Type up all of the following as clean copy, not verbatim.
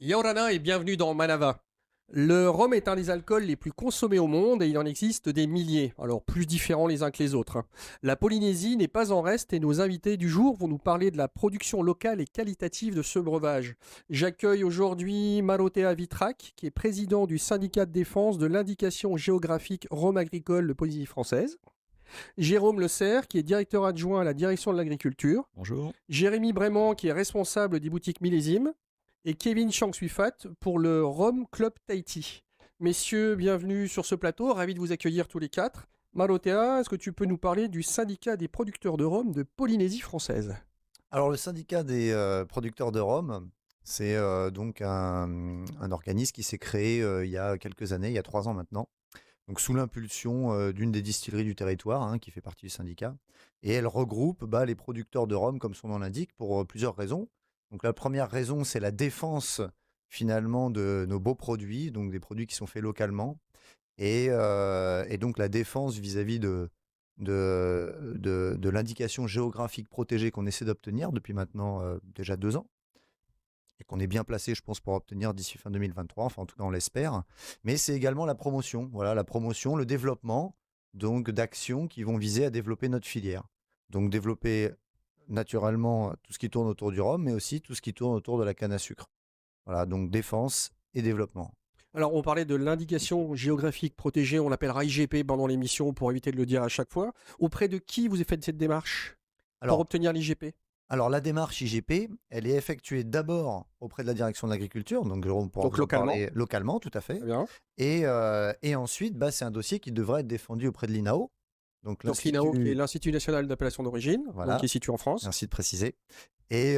Yorana et bienvenue dans Manava. Le rhum est un des alcools les plus consommés au monde et il en existe des milliers, alors plus différents les uns que les autres. La Polynésie n'est pas en reste et nos invités du jour vont nous parler de la production locale et qualitative de ce breuvage. J'accueille aujourd'hui Marotea Vitrac, qui est président du syndicat de défense de l'indication géographique rhum agricole de Polynésie française. Jérôme Le Serre, qui est directeur adjoint à la direction de l'agriculture. Bonjour. Jérémy Brément, qui est responsable des boutiques Millésime, et Kevin Chang-Suifat pour le Rhum Club Tahiti. Messieurs, bienvenue sur ce plateau, ravi de vous accueillir tous les quatre. Marotea, est-ce que tu peux nous parler du syndicat des producteurs de rhum de Polynésie française? Alors le syndicat des producteurs de rhum, c'est donc un organisme qui s'est créé il y a quelques années, il y a 3 ans maintenant, donc sous l'impulsion d'une des distilleries du territoire, hein, qui fait partie du syndicat. Et elle regroupe les producteurs de rhum, comme son nom l'indique, pour plusieurs raisons. Donc la première raison, c'est la défense finalement de nos beaux produits, donc des produits qui sont faits localement. Et donc la défense vis-à-vis de l'indication géographique protégée qu'on essaie d'obtenir depuis maintenant déjà 2 ans, et qu'on est bien placé, je pense, pour obtenir d'ici fin 2023, enfin en tout cas on l'espère. Mais c'est également la promotion, voilà, la promotion, le développement donc d'actions qui vont viser à développer notre filière. Donc développer naturellement tout ce qui tourne autour du rhum, mais aussi tout ce qui tourne autour de la canne à sucre. Voilà, donc défense et développement. Alors, on parlait de l'indication géographique protégée, on l'appellera IGP pendant l'émission pour éviter de le dire à chaque fois. Auprès de qui vous avez fait cette démarche pour Alors, obtenir l'IGP? Alors, la démarche IGP, elle est effectuée d'abord auprès de la direction de l'agriculture, donc Jérôme pourra Donc vous en localement, parler localement, tout à très fait. bien. Et ensuite, c'est un dossier qui devrait être défendu auprès de l'INAO, donc Donc l'INAO, qui est l'Institut. l'Institut national d'appellation d'origine, donc qui Voilà, est situé en France. merci de préciser. Et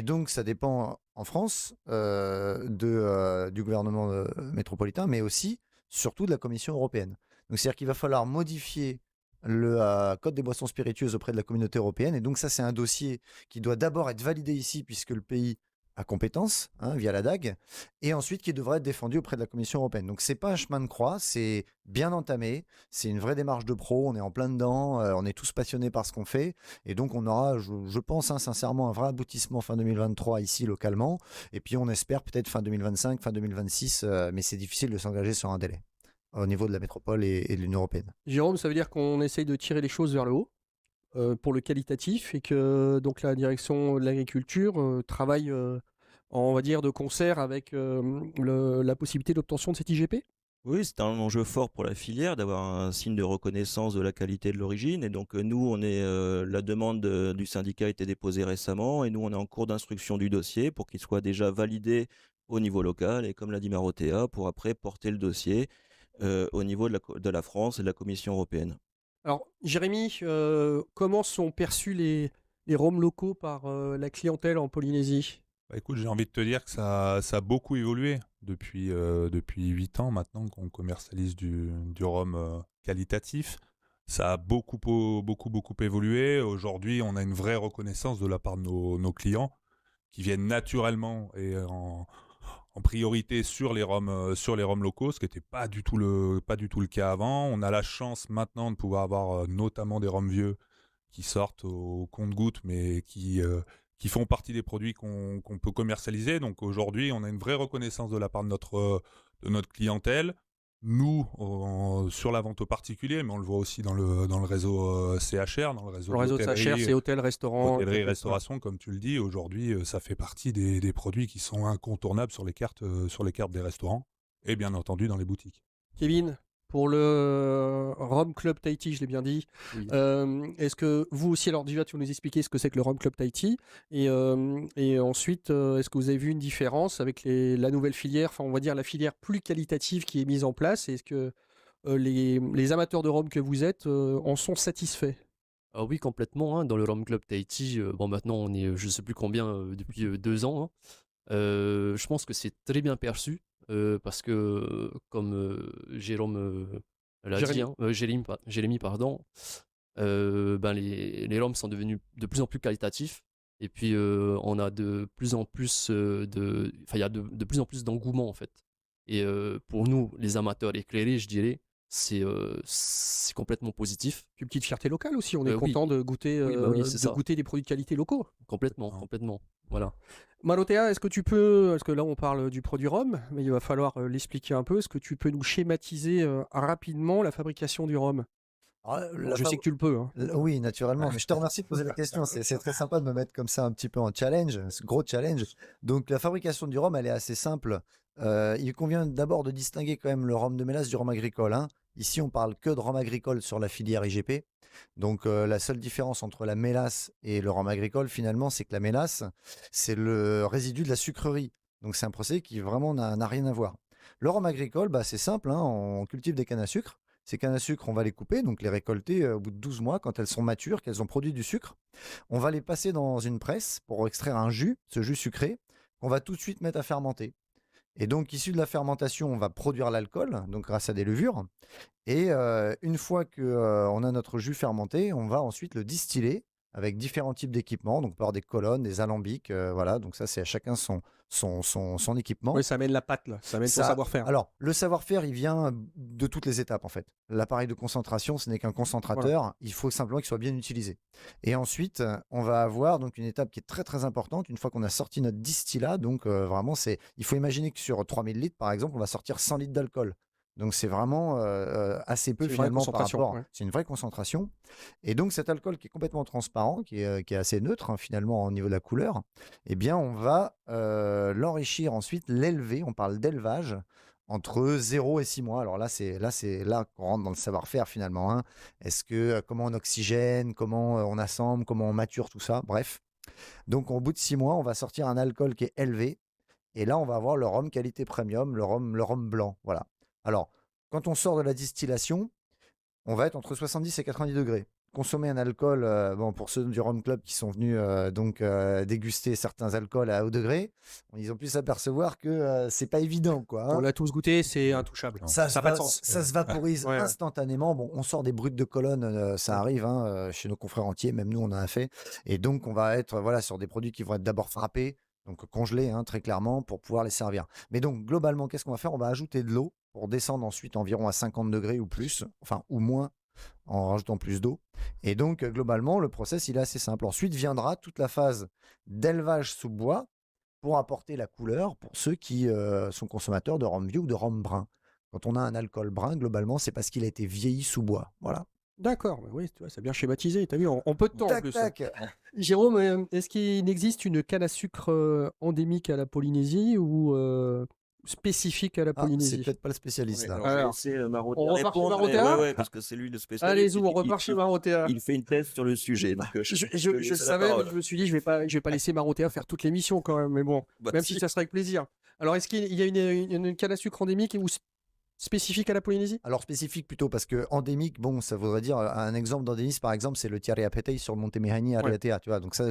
donc, ça dépend en France du gouvernement métropolitain, mais aussi, surtout, de la Commission européenne. Donc, c'est-à-dire qu'il va falloir modifier le code des boissons spiritueuses auprès de la communauté européenne. Et donc, ça, c'est un dossier qui doit d'abord être validé ici, puisque le pays a compétence, hein, via la DAG, et ensuite qui devrait être défendu auprès de la Commission européenne. Donc, c'est pas un chemin de croix, c'est bien entamé, c'est une vraie démarche de pro, on est en plein dedans, on est tous passionnés par ce qu'on fait. Et donc, on aura, je pense, hein, sincèrement, un vrai aboutissement fin 2023 ici, localement. Et puis, on espère peut-être fin 2025, fin 2026, mais c'est difficile de s'engager sur un délai au niveau de la métropole et de l'Union européenne. Jérôme, ça veut dire qu'on essaye de tirer les choses vers le haut pour le qualitatif et que donc la direction de l'agriculture travaille, on va dire, de concert avec la possibilité d'obtention de cet IGP? Oui, c'est un enjeu fort pour la filière d'avoir un signe de reconnaissance de la qualité de l'origine. Et donc nous, la demande du syndicat a été déposée récemment et nous, on est en cours d'instruction du dossier pour qu'il soit déjà validé au niveau local et comme l'a dit Marotea, pour après porter le dossier au niveau de la France et de la Commission européenne. Alors, Jérémy, comment sont perçus les roms locaux par la clientèle en Polynésie? Bah, écoute, j'ai envie de te dire que ça a beaucoup évolué depuis 8 ans maintenant qu'on commercialise du rhum qualitatif. Ça a beaucoup évolué. Aujourd'hui, on a une vraie reconnaissance de la part de nos clients qui viennent naturellement et en priorité sur les rhums locaux, ce qui n'était pas du tout le cas avant. On a la chance maintenant de pouvoir avoir notamment des rhums vieux qui sortent au compte-gouttes, mais qui font partie des produits qu'on peut commercialiser. Donc aujourd'hui, on a une vraie reconnaissance de la part de notre clientèle. Nous, sur la vente aux particuliers, mais on le voit aussi dans le réseau CHR, dans le réseau Le réseau de CHR, c'est hôtel, restaurant, hôtellerie, café, ça. restauration, comme tu le dis. Aujourd'hui, ça fait partie des produits qui sont incontournables sur les cartes des restaurants et bien entendu dans les boutiques. Kevin, pour le Rhum Club Tahiti, je l'ai bien dit, Oui. est-ce que vous aussi, alors déjà, tu vas nous expliquer ce que c'est que le Rhum Club Tahiti, et ensuite, est-ce que vous avez vu une différence avec la nouvelle filière, enfin on va dire la filière plus qualitative qui est mise en place, et est-ce que les amateurs de rhum que vous êtes en sont satisfaits? Ah oui, complètement, hein. Dans le Rhum Club Tahiti, bon, maintenant on est, je sais plus combien, depuis 2 ans, hein. Je pense que c'est très bien perçu parce que, comme Jérôme l'a dit, Jérémy. hein, Jérémy, pardon, ben les rhums sont devenus de plus en plus qualitatifs. Et puis on a de plus en plus enfin, il y a de plus en plus d'engouement en fait. Et pour nous, les amateurs éclairés, je dirais, c'est complètement positif. Puis une petite fierté locale aussi, on est Oui. content de goûter, Oui, bah oui, c'est de ça. goûter des produits de qualité locaux. Complètement, Ah. complètement. Voilà. Marotea, est-ce que tu peux, parce que là on parle du produit rhum, mais il va falloir l'expliquer un peu, est-ce que tu peux nous schématiser rapidement la fabrication du rhum? Alors, Bon, je sais que tu le peux, hein. Oui, naturellement. Mais je te remercie de poser la question. C'est très sympa de me mettre comme ça un petit peu en challenge, ce gros challenge. Donc, la fabrication du rhum, elle est assez simple. Il convient d'abord de distinguer quand même le rhum de mélasse du rhum agricole, hein. Ici, on parle que de rhum agricole sur la filière IGP. Donc, la seule différence entre la mélasse et le rhum agricole, finalement, c'est que la mélasse, c'est le résidu de la sucrerie. Donc, c'est un procédé qui vraiment n'a rien à voir. Le rhum agricole, bah, c'est simple, hein, on cultive des cannes à sucre. Ces cannes à sucre, on va les couper, donc les récolter au bout de 12 mois quand elles sont matures, qu'elles ont produit du sucre. On va les passer dans une presse pour extraire un jus, ce jus sucré, qu'on va tout de suite mettre à fermenter. Et donc, issu de la fermentation, on va produire l'alcool, donc grâce à des levures. Et une fois qu'on a notre jus fermenté, on va ensuite le distiller avec différents types d'équipements. Donc, on peut avoir des colonnes, des alambics, voilà. Donc, ça, c'est à chacun son équipement. Oui, ça amène la patte, là. Ça amène ton Ça, savoir-faire. alors, le savoir-faire, il vient de toutes les étapes, en fait. L'appareil de concentration, ce n'est qu'un concentrateur. Il faut simplement qu'il soit bien utilisé. Et ensuite, on va avoir donc une étape qui est très, très importante. Une fois qu'on a sorti notre distillat, donc vraiment, il faut imaginer que sur 3000 litres, par exemple, on va sortir 100 litres d'alcool. Donc, c'est vraiment assez peu C'est une vraie finalement par concentration, rapport. ouais. C'est une vraie concentration. Et donc, cet alcool qui est complètement transparent, qui est assez neutre hein, finalement au niveau de la couleur, eh bien, on va l'enrichir ensuite, l'élever. On parle d'élevage entre 0 et 6 mois. Alors c'est là qu'on rentre dans le savoir-faire finalement, hein. Est-ce que comment on oxygène, comment on assemble, comment on mature tout ça, bref. Donc, au bout de 6 mois, on va sortir un alcool qui est élevé. Et là, on va avoir le rhum qualité premium, le rhum blanc. Voilà. Alors, quand on sort de la distillation, on va être entre 70 et 90 degrés. Consommer un alcool, bon, pour ceux du Rhum Club qui sont venus déguster certains alcools à haut degré, ils ont pu s'apercevoir que c'est pas évident, quoi, hein. On l'a tous goûté, c'est intouchable. Non. Ça Ça n'a pas de sens. ça se vaporise Ouais. instantanément. Bon, on sort des brutes de colonne, ça arrive hein, chez nos confrères entiers, même nous on en a fait. Et donc on va être voilà, sur des produits qui vont être d'abord frappés, donc congelés hein, très clairement, pour pouvoir les servir. Mais donc globalement, qu'est-ce qu'on va faire? On va ajouter de l'eau pour descendre ensuite environ à 50 degrés ou plus, enfin ou moins, en rajoutant plus d'eau. Et donc, globalement, le process, il est assez simple. Ensuite viendra toute la phase d'élevage sous bois pour apporter la couleur pour ceux qui sont consommateurs de rhum vieux ou de rhum brun. Quand on a un alcool brun, globalement, c'est parce qu'il a été vieilli sous bois. Voilà. D'accord, bah oui, tu vois, c'est bien schématisé, t'as vu, en peu de temps en Tac, plus. tac. Jérôme, est-ce qu'il existe une canne à sucre endémique à la Polynésie ou spécifique à la Ah, c'est Polynésie? peut-être pas le spécialiste là. Alors, Alors, je vais laisser Marotea on repart chez répondre, Marotea ouais, parce que c'est lui le spécialiste. Allez-y, on Il- repart il- chez Marotea. Il fait une thèse sur le sujet. Donc, Je te laisse la savais, mais parole. je me suis dit, je vais pas laisser Marotea faire toute l'émission quand même, mais bon, Bah, même si ça serait avec plaisir. Alors, est-ce qu'il y a une canne à sucre endémique ou spécifique à la Polynésie? Alors spécifique plutôt parce que endémique, bon, ça voudrait dire un exemple d'endémisme par exemple, c'est le Tiare-Apetei sur le Monte Mehani à Ariatea, tu vois. Donc ça,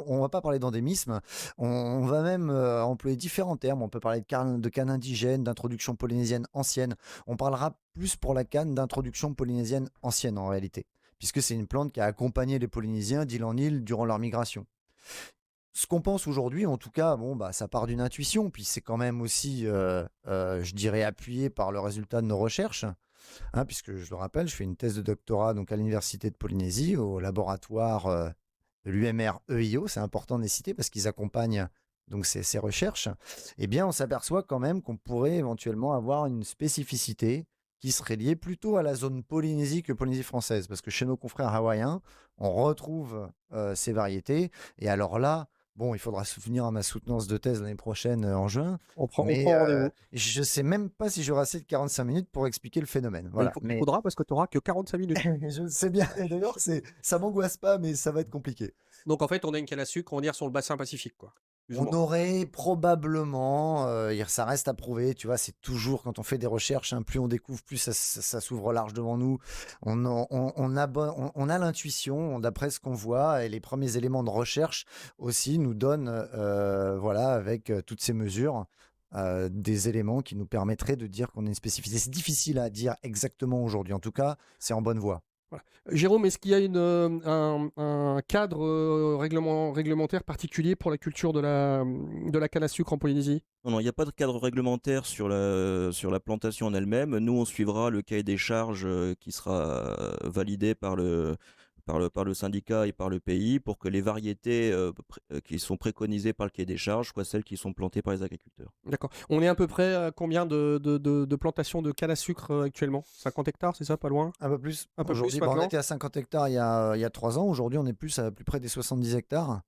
on va pas parler d'endémisme, on va même employer différents termes. On peut parler de canne indigène, d'introduction polynésienne ancienne. On parlera plus pour la canne d'introduction polynésienne ancienne en réalité, puisque c'est une plante qui a accompagné les Polynésiens d'île en île durant leur migration. Ce qu'on pense aujourd'hui, en tout cas, bon, bah, ça part d'une intuition, puis c'est quand même aussi, je dirais, appuyé par le résultat de nos recherches, hein, puisque je le rappelle, je fais une thèse de doctorat donc, à l'Université de Polynésie, au laboratoire de l'UMR-EIO, c'est important de les citer parce qu'ils accompagnent donc, ces recherches. Eh bien, on s'aperçoit quand même qu'on pourrait éventuellement avoir une spécificité qui serait liée plutôt à la zone Polynésie que Polynésie française, parce que chez nos confrères hawaïens, on retrouve ces variétés, et alors là, bon, il faudra se souvenir à ma soutenance de thèse l'année prochaine en juin. On prend Mais rendez-vous. je ne sais même pas si j'aurai assez de 45 minutes pour expliquer le phénomène. Voilà. Il faudra parce que tu n'auras que 45 minutes. Je le sais bien. Et d'ailleurs, ça m'angoisse pas, mais ça va être compliqué. Donc en fait, on a une canne à sucre, on va dire, sur le bassin Pacifique, quoi. Plus ou On moins. aurait probablement, ça reste à prouver, tu vois, c'est toujours quand on fait des recherches, hein, plus on découvre, plus ça s'ouvre large devant nous. On a l'intuition, d'après ce qu'on voit, et les premiers éléments de recherche aussi nous donnent, voilà, avec toutes ces mesures, des éléments qui nous permettraient de dire qu'on a une spécificité. C'est difficile à dire exactement aujourd'hui, en tout cas, c'est en bonne voie. Jérôme, est-ce qu'il y a un cadre réglementaire particulier pour la culture de la canne à sucre en Polynésie? Non, non, il n'y a pas de cadre réglementaire sur la plantation en elle-même. Nous, on suivra le cahier des charges qui sera validé par le syndicat et par le pays pour que les variétés qui sont préconisées par le cahier des charges soient celles qui sont plantées par les agriculteurs. D'accord. On est à peu près à combien de plantations de canne à sucre actuellement? 50 hectares, c'est ça, pas loin? Un peu plus. Un peu plus Aujourd'hui, on maintenant? était à 50 hectares il y a 3 ans. Aujourd'hui, on est plus à plus près des 70 hectares.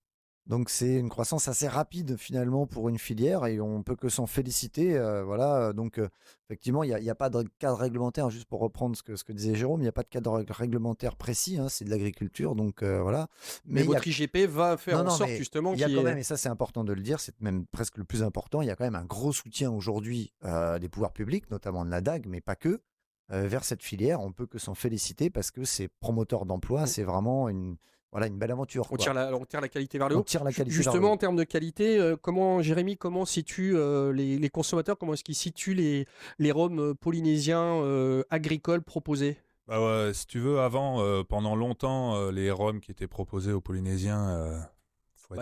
Donc, c'est une croissance assez rapide finalement pour une filière et on peut que s'en féliciter. Voilà. Donc, effectivement, il y a pas de cadre réglementaire, juste pour reprendre ce que disait Jérôme, il n'y a pas de cadre réglementaire précis, hein, c'est de l'agriculture. Donc, voilà. Mais il y a votre IGP va faire Non, en non, sorte mais justement il y a qu'il y quand ait... même, et ça c'est important de le dire, c'est même presque le plus important, il y a quand même un gros soutien aujourd'hui des pouvoirs publics, notamment de la DAG, mais pas que, vers cette filière. On peut que s'en féliciter parce que c'est promoteur d'emploi, c'est vraiment voilà, une belle aventure, On quoi. tire la qualité vers le On haut. tire la qualité vers le Justement, haut. en termes de qualité, comment situent les consommateurs, comment est-ce qu'ils situent les rhums polynésiens agricoles proposés? Bah ouais, si tu veux, avant, pendant longtemps, les rhums qui étaient proposés aux Polynésiens,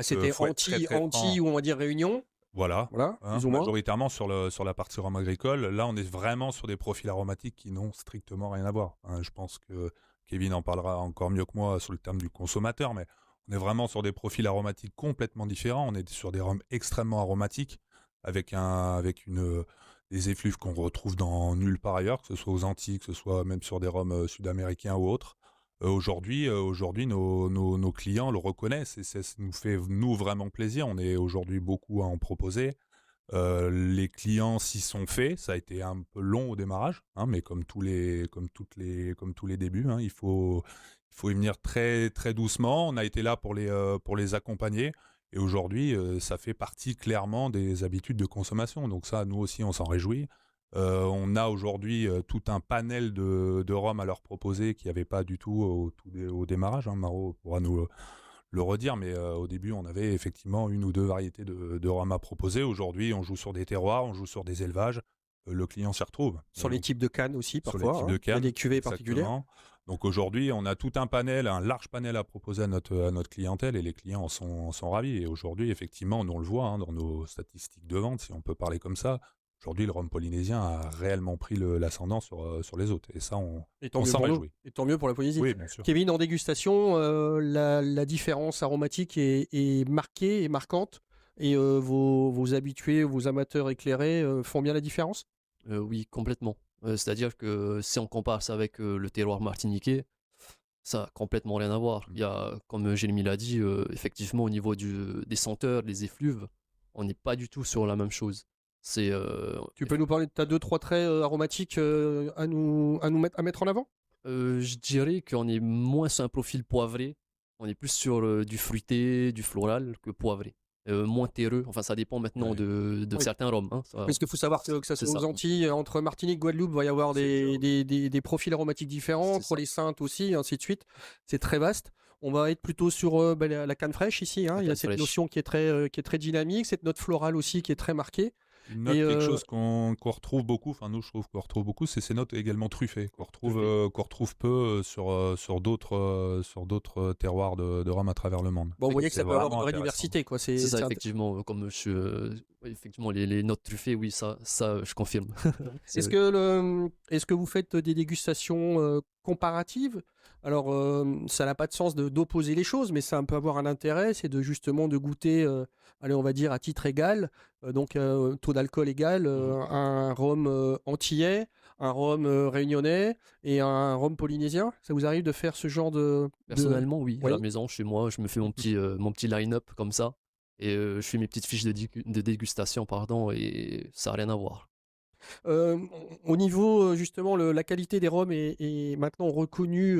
C'était faut être très très anti franc. ou on va dire Réunion, Voilà, voilà, hein, plus ou moins. majoritairement sur la partie rhum agricole. Là, on est vraiment sur des profils aromatiques qui n'ont strictement rien à voir, hein. Je pense que Kevin en parlera encore mieux que moi sur le terme du consommateur, mais on est vraiment sur des profils aromatiques complètement différents. On est sur des rhums extrêmement aromatiques avec des effluves qu'on retrouve dans nulle part ailleurs, que ce soit aux Antilles, que ce soit même sur des rhums sud-américains ou autres. Aujourd'hui, nos clients le reconnaissent et ça nous fait, nous, vraiment plaisir. On est aujourd'hui beaucoup à en proposer. Les clients s'y sont faits. Ça a été un peu long au démarrage, hein, mais comme tous les débuts, hein, il faut y venir très, très doucement. On a été là pour les accompagner. Et aujourd'hui, ça fait partie clairement des habitudes de consommation. Donc ça, nous aussi, on s'en réjouit. On a aujourd'hui tout un panel de rhum à leur proposer qu'il n'y avait pas du tout au démarrage, hein. Maro pourra nous le redire, mais au début, on avait effectivement une ou deux variétés de rhum à proposer. Aujourd'hui, on joue sur des terroirs, on joue sur des élevages. Le client s'y retrouve. Sur les types de cannes aussi, Sur parfois. les types hein. de Il y a cannes, des cuvées particulières. exactement. Donc aujourd'hui, on a tout un large panel à proposer à notre clientèle et les clients en sont ravis. Et aujourd'hui, effectivement, on le voit, hein, dans nos statistiques de vente, si on peut parler comme ça. Aujourd'hui, le rhum polynésien a réellement pris l'ascendant sur les autres. Et ça, Et tant on mieux s'en pour nous. réjouit. Et tant mieux pour la Polynésie. Oui, bien sûr. Kevin, en dégustation, la différence aromatique est marquée et marquante. Et vos habitués, vos amateurs éclairés font bien la différence? Oui, complètement. C'est-à-dire que si on compare ça avec le terroir martiniquais, ça a complètement rien à voir. Il y a, comme Jérémy l'a dit, effectivement, au niveau des senteurs, des effluves, on n'est pas du tout sur la même chose. C'est Tu peux nous parler de ta 2-3 traits aromatiques à mettre en avant? je dirais qu'on est moins sur un profil poivré, on est plus sur du fruité, du floral que poivré. Moins terreux, enfin ça dépend maintenant Ouais. de Oui. certains rhums, hein, ça, Parce qu'il faut savoir que ça c'est soit aux ça. Antilles, entre Martinique, Guadeloupe, il va y avoir C'est des profils aromatiques différents, C'est entre ça. les Saintes aussi, et ainsi de suite. C'est très vaste. On va être plutôt sur la canne fraîche ici, hein. La Il y a canne cette fraîche. notion qui est très dynamique, cette note florale aussi qui est très marquée. Une note, Et, quelque chose qu'on retrouve beaucoup, enfin nous je trouve qu'on retrouve beaucoup, c'est ces notes également truffées, qu'on retrouve peu sur d'autres terroirs de rhum à travers le monde. Bon, vous voyez que C'est ça peut avoir une vraiment vraie intéressant. diversité, quoi. C'est ça, c'est effectivement, comme oui, effectivement, les notes truffées, oui, ça je confirme. Est-ce que vous faites des dégustations comparatives? Alors, ça n'a pas de sens d'opposer les choses, mais ça peut avoir un intérêt, c'est justement de goûter, allez, on va dire à titre égal, donc taux d'alcool égal, un rhum antillais, un rhum réunionnais et un rhum polynésien. Ça vous arrive de faire ce genre Personnellement, oui, à Oui. la maison, chez moi, je me fais mon petit line-up comme ça, et je fais mes petites fiches de dégustation, pardon, et ça n'a rien à voir. Euh, Au niveau, justement, la qualité des rhums est maintenant reconnue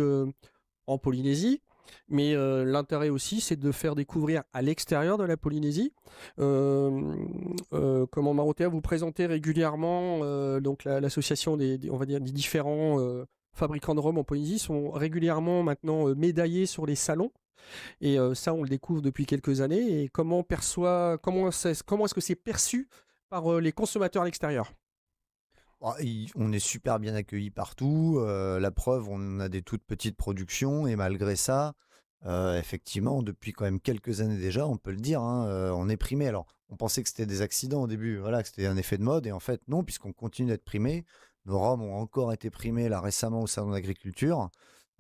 en Polynésie, mais l'intérêt aussi, c'est de faire découvrir à l'extérieur de la Polynésie. Comment Marotea vous présentez régulièrement, donc l'association on va dire, des différents fabricants de rhum en Polynésie sont régulièrement maintenant médaillés sur les salons. Et ça, on le découvre depuis quelques années. Et comment est-ce que c'est perçu par les consommateurs à l'extérieur? On est super bien accueillis partout. La preuve, on a des toutes petites productions et malgré ça, effectivement, depuis quand même quelques années déjà, on peut le dire, hein, on est primé. Alors, on pensait que c'était des accidents au début, voilà, que c'était un effet de mode et en fait, non, puisqu'on continue d'être primé. Nos rhums ont encore été primés là récemment au salon d'agriculture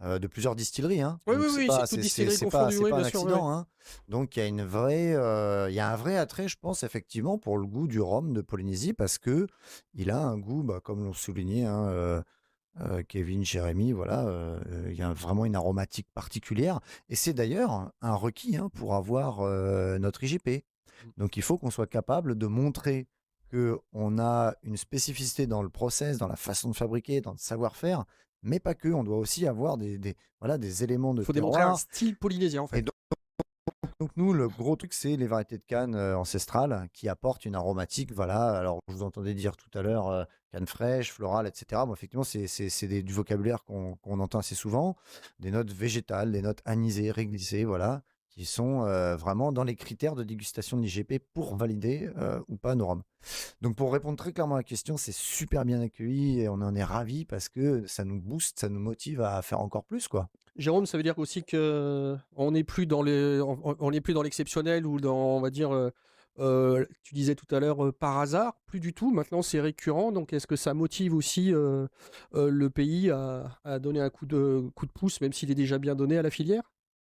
de plusieurs distilleries, hein. Oui, oui, Donc oui, c'est toutes distilleries confondues, c'est oui, pas un bien sûr. Oui, oui. accident, hein. Donc il y a il y a un vrai attrait, je pense, effectivement, pour le goût du rhum de Polynésie parce que il a un goût, bah, comme l'ont souligné, hein, Kevin, Jérémy, voilà, il y a vraiment une aromatique particulière. Et c'est d'ailleurs un requis, hein, pour avoir notre IGP. Donc il faut qu'on soit capable de montrer qu'on a une spécificité dans le process, dans la façon de fabriquer, dans le savoir-faire, mais pas que. On doit aussi avoir voilà, des éléments de Il faut démontrer un terroir. style polynésien, en Et fait. donc nous, le gros truc, c'est les variétés de canne ancestrales qui apportent une aromatique. Voilà. Alors, je vous entendais dire tout à l'heure canne fraîche, florale, etc. Bon, effectivement, c'est du vocabulaire qu'on entend assez souvent. Des notes végétales, des notes anisées, réglissées, voilà, qui sont vraiment dans les critères de dégustation de l'IGP pour valider ou pas nos rhums. Donc, pour répondre très clairement à la question, c'est super bien accueilli et on en est ravis parce que ça nous booste, ça nous motive à faire encore plus, quoi. Jérôme, ça veut dire aussi que on n'est plus dans on n'est plus dans l'exceptionnel ou dans, on va dire, tu disais tout à l'heure, par hasard, plus du tout. Maintenant, c'est récurrent. Donc, est-ce que ça motive aussi le pays à donner un coup de pouce, même s'il est déjà bien donné à la filière?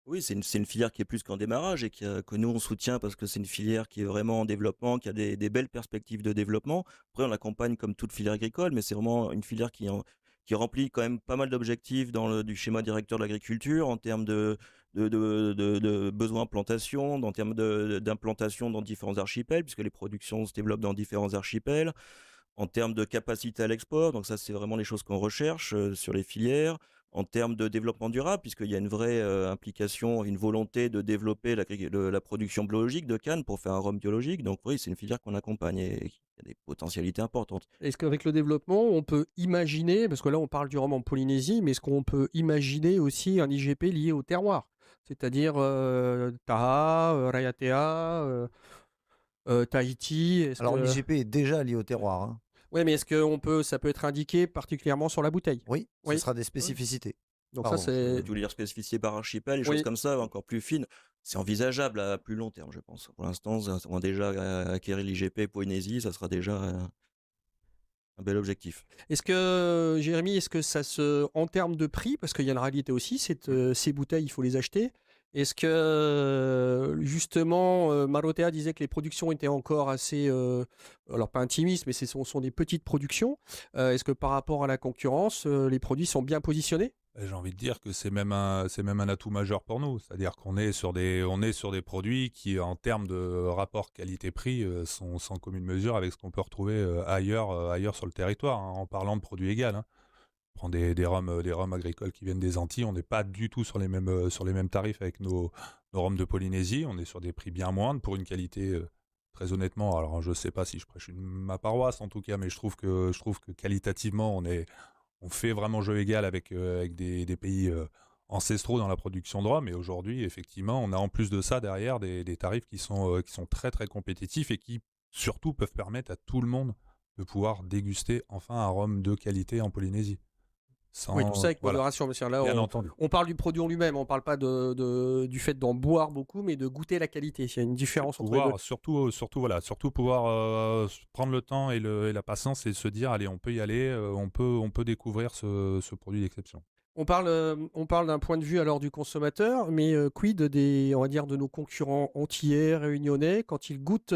Oui, c'est une filière qui est plus qu'en démarrage et que nous on soutient parce que c'est une filière qui est vraiment en développement, qui a des belles perspectives de développement. Après, on l'accompagne comme toute filière agricole, mais c'est vraiment une filière qui remplit quand même pas mal d'objectifs du schéma directeur de l'agriculture en termes de besoins en plantation, en termes d'implantation dans différents archipels, puisque les productions se développent dans différents archipels, en termes de capacité à l'export. Donc ça, c'est vraiment les choses qu'on recherche sur les filières. En termes de développement durable, puisqu'il y a une vraie implication, une volonté de développer la production biologique de canne pour faire un rhum biologique. Donc oui, c'est une filière qu'on accompagne et qui a des potentialités importantes. Est-ce qu'avec le développement, on peut imaginer, parce que là, on parle du rhum en Polynésie, mais est-ce qu'on peut imaginer aussi un IGP lié au terroir? C'est-à-dire Taha, Raiatea, Tahiti. Alors, l'IGP est déjà lié au terroir, hein. Ouais, mais est-ce que ça peut être indiqué particulièrement sur la bouteille? Oui, ce Oui. sera des spécificités. Donc Pardon, ça, c'est... Tu voulais dire spécificier par archipel, les choses Oui. comme ça, encore plus fines. C'est envisageable à plus long terme, je pense. Pour l'instant, on a déjà acquérir l'IGP Polynésie, ça sera déjà un bel objectif. Est-ce que, Jérémy, en termes de prix, parce qu'il y a une réalité aussi, ces bouteilles, il faut les acheter. Est-ce que, justement, Marotea disait que les productions étaient encore assez, alors pas intimistes, mais sont des petites productions. Est-ce que par rapport à la concurrence, les produits sont bien positionnés? J'ai envie de dire que c'est même un atout majeur pour nous. C'est-à-dire qu'on est sur des produits qui, en termes de rapport qualité-prix, sont sans commune mesure avec ce qu'on peut retrouver ailleurs sur le territoire, hein, en parlant de produits égaux, hein. On prend des rhums agricoles qui viennent des Antilles, on n'est pas du tout sur les mêmes tarifs avec nos rhums de Polynésie. On est sur des prix bien moindres pour une qualité, très honnêtement. Alors, je ne sais pas si je prêche ma paroisse en tout cas, mais je trouve que qualitativement, on fait vraiment jeu égal avec des pays ancestraux dans la production de rhum. Et aujourd'hui, effectivement, on a en plus de ça derrière des tarifs qui sont très très compétitifs et qui surtout peuvent permettre à tout le monde de pouvoir déguster enfin un rhum de qualité en Polynésie. Oui, tout ça avec Voilà, modération, monsieur. Là, bien entendu. on parle du produit en lui-même, on ne parle pas du fait d'en boire beaucoup, mais de goûter la qualité. Il y a une différence entre les deux. Surtout pouvoir prendre le temps et la patience et se dire allez, on peut y aller, on peut découvrir ce produit d'exception. On parle d'un point de vue alors du consommateur, mais quid on va dire, de nos concurrents antillais, réunionnais, quand ils goûtent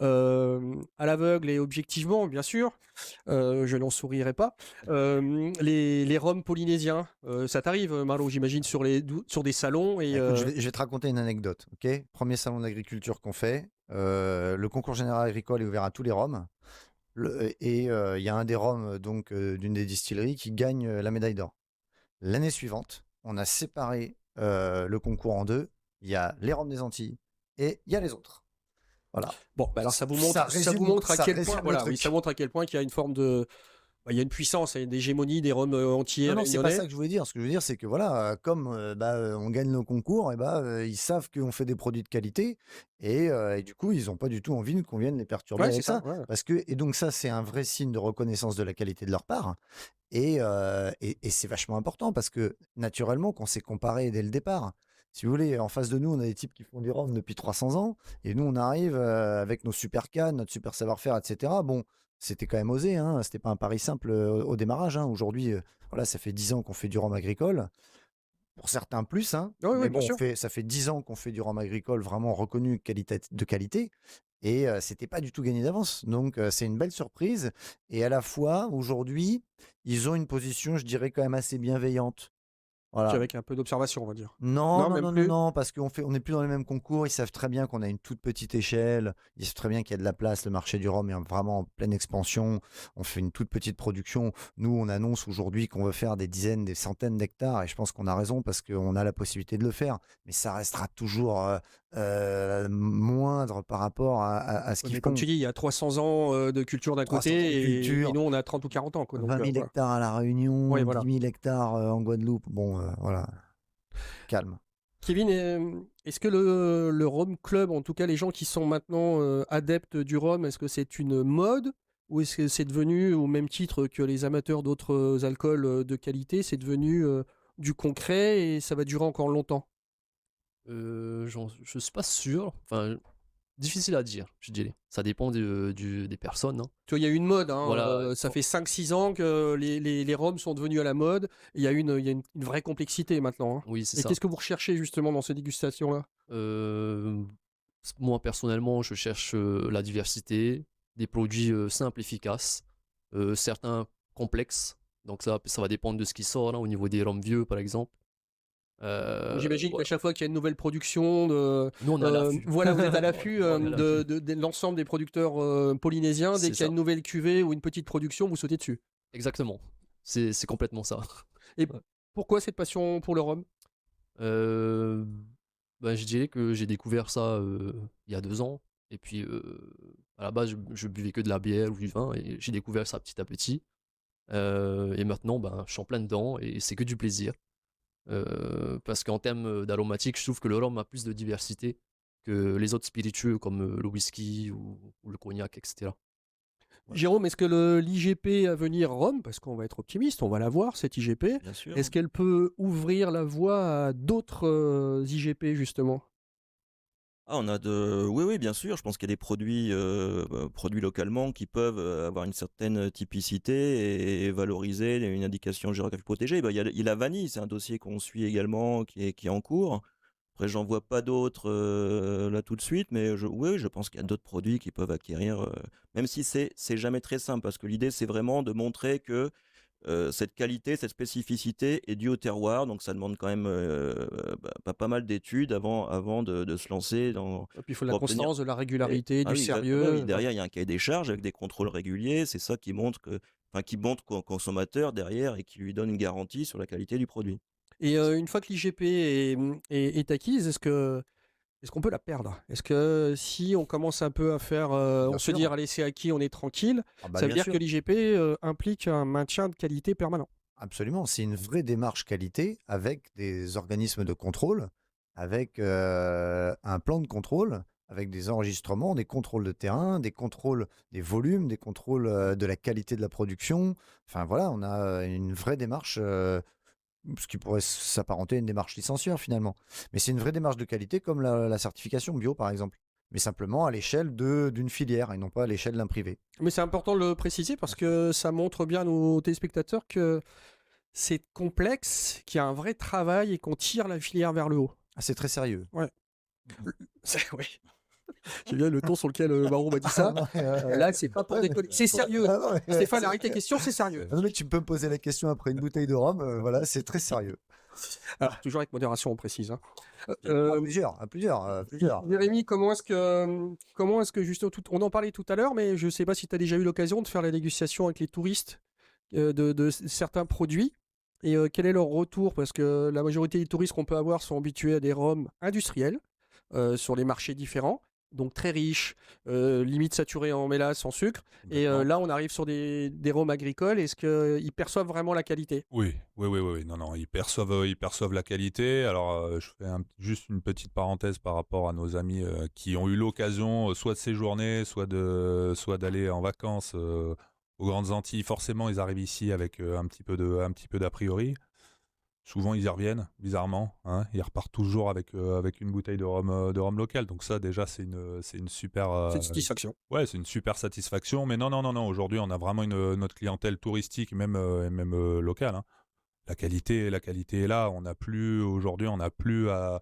à l'aveugle et objectivement, bien sûr, je n'en sourirai pas, les rhums polynésiens, ça t'arrive, Malo, j'imagine, sur des salons et Écoute, je vais te raconter une anecdote, ok? Premier salon d'agriculture qu'on fait, le concours général agricole est ouvert à tous les rhums, et il y a un des rhums donc d'une des distilleries qui gagne la médaille d'or. L'année suivante, on a séparé le concours en deux. Il y a les rhums des Antilles et il y a les autres. Voilà. Bon, bah alors ça vous montre à quel point, résume voilà, le oui, truc. ça montre à quel point qu'il y a une forme de Il y a une puissance, il y a une hégémonie des rhums entiers Non, c'est pas réunionnais. ça que je voulais dire. Ce que je veux dire, c'est que voilà, comme on gagne nos concours, et ils savent qu'on fait des produits de qualité et du coup, ils n'ont pas du tout envie qu'on vienne les perturber Ouais, c'est avec ça. ça. Ouais. Et donc ça, c'est un vrai signe de reconnaissance de la qualité de leur part. Et c'est vachement important parce que naturellement, qu'on s'est comparé dès le départ. Si vous voulez, en face de nous, on a des types qui font du rhum depuis 300 ans, et nous, on arrive avec nos super cannes, notre super savoir-faire, etc. Bon, c'était quand même osé, hein, c'était pas un pari simple au démarrage, hein. Aujourd'hui, voilà, ça fait 10 ans qu'on fait du rhum agricole, pour certains plus, hein, Oui, mais oui, bien bon, sûr. ça fait 10 ans qu'on fait du rhum agricole vraiment reconnu de qualité, et c'était pas du tout gagné d'avance. Donc c'est une belle surprise, et à la fois, aujourd'hui, ils ont une position, je dirais, quand même assez bienveillante. Puis Voilà. avec un peu d'observation, on va dire. Non, Non, non, même non, non, plus. non, parce on n'est plus dans les mêmes concours. Ils savent très bien qu'on a une toute petite échelle. Ils savent très bien qu'il y a de la place. Le marché du rhum est vraiment en pleine expansion. On fait une toute petite production. Nous, on annonce aujourd'hui qu'on veut faire des dizaines, des centaines d'hectares. Et je pense qu'on a raison parce qu'on a la possibilité de le faire. Mais ça restera toujours moindre par rapport à ce Ouais, qu'ils mais comme font. tu dis, il y a 300 ans de culture d'un 300 ans de côté et culture, nous, on a 30 ou 40 ans. Quoi, donc, 20 000 voilà. hectares à La Réunion, Ouais, 10 voilà. 000 hectares en Guadeloupe. Bon, voilà, calme. Kevin, est-ce que le Rhum Club, en tout cas les gens qui sont maintenant adeptes du rhum, est-ce que c'est une mode ou est-ce que c'est devenu, au même titre que les amateurs d'autres alcools de qualité, c'est devenu du concret et ça va durer encore longtemps? Je suis pas sûr. Enfin, difficile à dire, je dirais. Ça dépend des personnes, hein. Tu vois, il y a eu une mode, hein, Voilà. ça fait 5-6 ans que les rhums sont devenus à la mode. Il y a une vraie complexité maintenant, hein. Oui, c'est Et ça. qu'est-ce que vous recherchez justement dans ces dégustations-là? Euh, Moi, personnellement, je cherche la diversité, des produits simples, efficaces, certains complexes. Donc ça va dépendre de ce qui sort, hein, au niveau des rhums vieux, par exemple. Donc j'imagine qu'à Voilà. chaque fois qu'il y a une nouvelle production, Nous, on est à l'affût. voilà, vous êtes à l'affût On est à l'affût. de l'ensemble des producteurs polynésiens. Dès C'est qu'il y a ça. une nouvelle cuvée ou une petite production, vous sautez dessus. Exactement. C'est complètement ça. Et Ouais. pourquoi cette passion pour le rhum? Euh, je dirais que j'ai découvert ça il y a 2 ans. Et puis, à la base, je buvais que de la bière ou du vin. Et j'ai découvert ça petit à petit. Et maintenant, je suis en plein dedans. Et c'est que du plaisir. Parce qu'en termes d'aromatique, je trouve que le rhum a plus de diversité que les autres spiritueux comme le whisky ou le cognac, etc. Voilà. Jérôme, est-ce que l'IGP à venir Rhum, parce qu'on va être optimiste, on va la voir, cette IGP, Bien sûr. est-ce qu'elle peut ouvrir la voie à d'autres IGP justement? Oui, oui, bien sûr. Je pense qu'il y a des produits, produits localement qui peuvent avoir une certaine typicité et valoriser une indication géographique protégée. Il y a la vanille, c'est un dossier qu'on suit également, qui est en cours. Après, j'en vois pas d'autres là tout de suite, mais oui, je pense qu'il y a d'autres produits qui peuvent acquérir, même si c'est jamais très simple, parce que l'idée, c'est vraiment de montrer que cette qualité, cette spécificité est due au terroir, donc ça demande quand même pas mal d'études avant de se lancer Et puis il faut de la pour obtenir. constance, de la régularité, Ah du oui, exactement. Oui, sérieux. derrière, il y a un cahier des charges avec des contrôles réguliers. C'est ça qui montre qu'au consommateur derrière et qui lui donne une garantie sur la qualité du produit. Et une fois que l'IGP est acquise, est-ce qu'on peut la perdre? Est-ce que si on commence un peu à faire, Bien on se sûr. dit, allez, c'est acquis, on est tranquille, Ah bah ça veut bien dire sûr. que l'IGP implique un maintien de qualité permanent. Absolument, c'est une vraie démarche qualité avec des organismes de contrôle, avec un plan de contrôle, avec des enregistrements, des contrôles de terrain, des contrôles des volumes, des contrôles de la qualité de la production. Enfin voilà, on a une vraie démarche, ce qui pourrait s'apparenter à une démarche licencieur finalement. Mais c'est une vraie démarche de qualité comme la certification bio par exemple. Mais simplement à l'échelle d'une filière et non pas à l'échelle d'un privé. Mais c'est important de le préciser parce que ça montre bien à nos téléspectateurs que c'est complexe, qu'il y a un vrai travail et qu'on tire la filière vers le haut. Ah, c'est très sérieux. Ouais. Oui. J'aime bien le ton sur lequel Baron m'a dit ça. Non, Là, c'est pas pour ouais, déconner. C'est sérieux. Ah non, mais, Stéphane, arrête tes questions, c'est sérieux. non, mais tu peux me poser la question après une bouteille de rhum, voilà, c'est très sérieux. Alors, toujours avec modération, on précise, hein. À plusieurs. Jérémy, comment est-ce que justement, on en parlait tout à l'heure, mais je ne sais pas si tu as déjà eu l'occasion de faire la dégustation avec les touristes de certains produits et quel est leur retour? Parce que la majorité des touristes qu'on peut avoir sont habitués à des rhums industriels sur les marchés différents. donc très riche, limite saturé en mélasse, en sucre. Et D'accord. là, on arrive sur des rhums agricoles. Est-ce qu'ils perçoivent vraiment la qualité? Oui, oui, oui, oui, oui. Non, non, ils perçoivent la qualité. Alors, je fais juste une petite parenthèse par rapport à nos amis qui ont eu l'occasion soit de séjourner, soit d'aller en vacances aux Grandes Antilles. Forcément, ils arrivent ici avec un petit peu d'a priori. Souvent, ils y reviennent, bizarrement, hein. Ils repartent toujours avec une bouteille de rhum local. Donc ça, déjà, c'est une super, C'est une satisfaction. ouais, c'est une super satisfaction. Mais non, non, non, non. Aujourd'hui, on a vraiment notre clientèle touristique, même locale, hein. La qualité est là. Aujourd'hui, on n'a plus à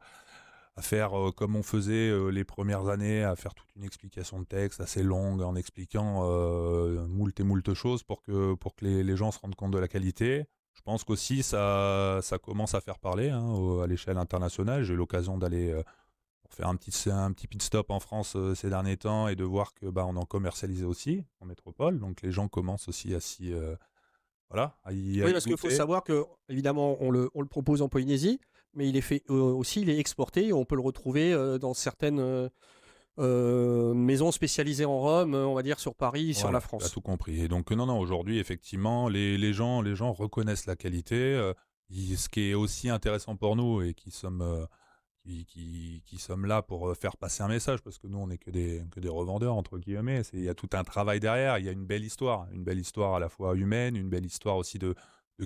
faire comme on faisait les premières années, à faire toute une explication de texte assez longue en expliquant moult et moult choses pour que les gens se rendent compte de la qualité. Je pense qu'aussi ça commence à faire parler, hein, à l'échelle internationale. J'ai eu l'occasion d'aller pour faire un petit pit stop en France ces derniers temps et de voir que on en commercialisait aussi en métropole. Donc les gens commencent aussi voilà, à Oui, y parce qu'il faut goûter. savoir que, évidemment, on le propose en Polynésie, mais il est fait aussi, il est exporté. On peut le retrouver dans certaines maisons spécialisées en rhum, on va dire sur Paris, sur la Voilà, tu as France. tout compris. Et donc, non, non, aujourd'hui, effectivement, les gens reconnaissent la qualité. Ce qui est aussi intéressant pour nous et qui sommes là pour faire passer un message, parce que nous, on n'est que des revendeurs, entre guillemets. Il y a tout un travail derrière, il y a une belle histoire à la fois humaine, une belle histoire aussi de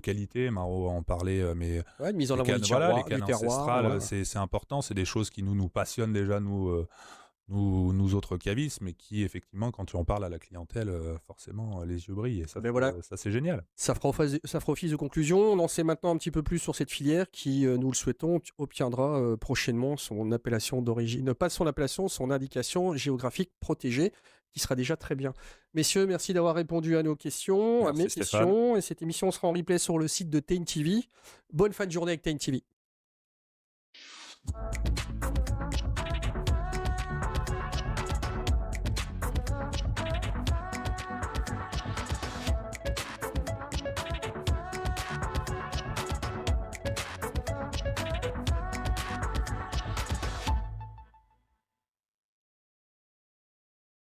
qualité. Maro en parlait, mais Ouais, une mise en les avant cannes, voilà, les du cannes terroir. ancestrales, Voilà. c'est important, c'est des choses qui nous passionnent déjà, nous autres cavistes, mais qui, effectivement, quand tu en parles à la clientèle, forcément, les yeux brillent. Et ça, Ben voilà, ça c'est génial. ça fera office de conclusion. On en sait maintenant un petit peu plus sur cette filière qui, nous le souhaitons, obtiendra prochainement son appellation d'origine, pas son appellation, son indication géographique protégée, qui sera déjà très bien. Messieurs, merci d'avoir répondu à nos questions, à Merci mes Stéphane. questions. Et cette émission sera en replay sur le site de Tain TV. Bonne fin de journée avec Tain TV.